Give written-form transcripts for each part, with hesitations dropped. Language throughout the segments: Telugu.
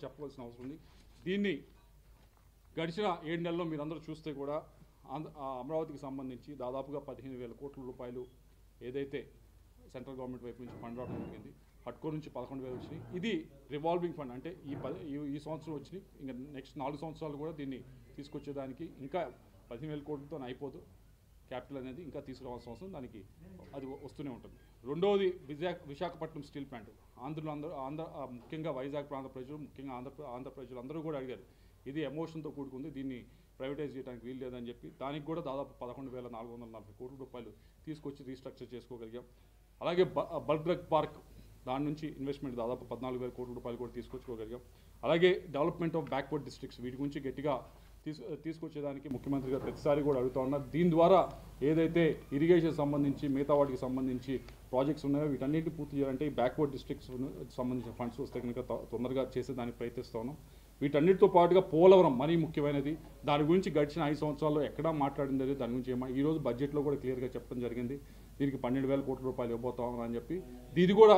చెప్పవలసిన అవసరం ఉంది. దీన్ని గడిచిన 7 నెలల్లో మీరందరూ చూస్తే కూడా అమరావతికి సంబంధించి దాదాపుగా 15,000 కోట్ల రూపాయలు ఏదైతే సెంట్రల్ గవర్నమెంట్ వైపు నుంచి ఫండ్ రావడం జరిగింది. హట్కో నుంచి 11,000 వచ్చినాయి. ఇది రివాల్వింగ్ ఫండ్, అంటే ఈ సంవత్సరం వచ్చినాయి, ఇంకా నెక్స్ట్ 4 సంవత్సరాలు కూడా దీన్ని తీసుకొచ్చేదానికి ఇంకా 15,000 కోట్లతో అయిపోదు. క్యాపిటల్ అనేది ఇంకా తీసుకురావాల్సిన అవసరం దానికి అది వస్తూనే ఉంటుంది. రెండవది విశాఖపట్నం స్టీల్ ప్లాంట్. ముఖ్యంగా వైజాగ్ ప్రాంత ప్రజలు, ముఖ్యంగా ఆంధ్ర ప్రజలు అందరూ కూడా అడిగారు, ఇది ఎమోషన్తో కూడుకుంది, దీన్ని ప్రైవేటైజ్ చేయడానికి వీలు లేదని చెప్పి దానికి కూడా దాదాపు 11,440 కోట్ల రూపాయలు తీసుకొచ్చి రీస్ట్రక్చర్ చేసుకోగలిగాం. అలాగే బల్క్ డ్రగ్ పార్క్, దాని నుంచి ఇన్వెస్ట్మెంట్ దాదాపు 14,000 కోట్ల రూపాయలు కూడా తీసుకొచ్చుకోగలిగాం. అలాగే డెవలప్మెంట్ ఆఫ్ బ్యాక్వర్డ్ డిస్ట్రిక్ట్స్, వీటి గురించి గట్టిగా తీసుకొచ్చేదానికి ముఖ్యమంత్రి గారు ప్రతిసారి కూడా అడుగుతూ ఉన్నారు. దీని ద్వారా ఏదైతే ఇరిగేషన్ సంబంధించి మిగతా వాటికి సంబంధించి ప్రాజెక్ట్స్ ఉన్నాయో వీటన్నిటిని పూర్తి చేయాలంటే ఈ బ్యాక్వర్డ్ డిస్ట్రిక్ట్స్ సంబంధించిన ఫండ్స్ వస్తే కనుక తొందరగా చేసేదానికి ప్రయత్నిస్తూ ఉన్నాం. వీటన్నిటితో పాటుగా పోలవరం మరీ ముఖ్యమైనది. దాని గురించి గడిచిన 5 సంవత్సరాల్లో ఎక్కడా మాట్లాడింది దాని గురించి ఈరోజు బడ్జెట్లో కూడా క్లియర్గా చెప్పడం జరిగింది. దీనికి 12,000 కోట్ల రూపాయలు ఇవ్వబోతామని అని చెప్పి, ఇది కూడా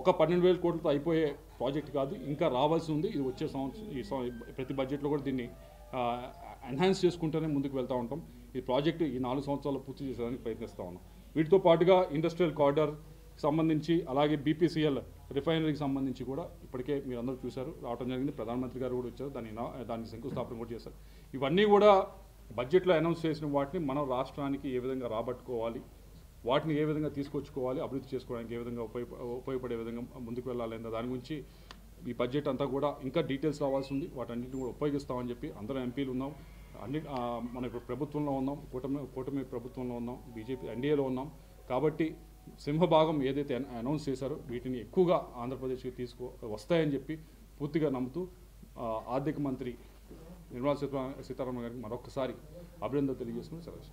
ఒక 12,000 కోట్లతో అయిపోయే ప్రాజెక్ట్ కాదు, ఇంకా రావాల్సి ఉంది. ఇది వచ్చే సంవత్సరం ప్రతి బడ్జెట్లో కూడా దీన్ని ఎన్హాన్స్ చేసుకుంటూనే ముందుకు వెళ్తూ ఉంటాం. ఈ ప్రాజెక్టు ఈ 4 సంవత్సరాలు పూర్తి చేసేదానికి ప్రయత్నిస్తూ ఉన్నాం. వీటితో పాటుగా ఇండస్ట్రియల్ కారిడార్ సంబంధించి, అలాగే బీపీసీఎల్ రిఫైనరీకి సంబంధించి కూడా ఇప్పటికే మీరు అందరూ చూశారు, రావడం జరిగింది. ప్రధానమంత్రి గారు కూడా వచ్చారు, దానికి శంకుస్థాపన కూడా చేశారు. ఇవన్నీ కూడా బడ్జెట్లో అనౌన్స్ చేసిన వాటిని మనం రాష్ట్రానికి ఏ విధంగా రాబట్టుకోవాలి, వాటిని ఏ విధంగా తీసుకొచ్చుకోవాలి, అభివృద్ధి చేసుకోవడానికి ఏ విధంగా ఉపయోగపడే విధంగా ముందుకు వెళ్ళాలి అనే దాని గురించి ఈ బడ్జెట్ అంతా కూడా ఇంకా డీటెయిల్స్ రావాల్సి ఉంది. వాటన్నిటిని కూడా ఉపయోగిస్తామని చెప్పి అందరూ ఎంపీలు ఉన్నాం, మన ఇప్పుడు ప్రభుత్వంలో ఉన్నాం, కూటమి ప్రభుత్వంలో ఉన్నాం, బీజేపీ ఎన్డీఏలో ఉన్నాం. కాబట్టి సింహభాగం ఏదైతే అనౌన్స్ చేశారో వీటిని ఎక్కువగా ఆంధ్రప్రదేశ్కి వస్తాయని చెప్పి పూర్తిగా నమ్ముతూ ఆర్థిక మంత్రి నిర్మలా సీతారామన్ గారికి మరొకసారి అభినందనలు తెలియజేసుకుని సెలవు.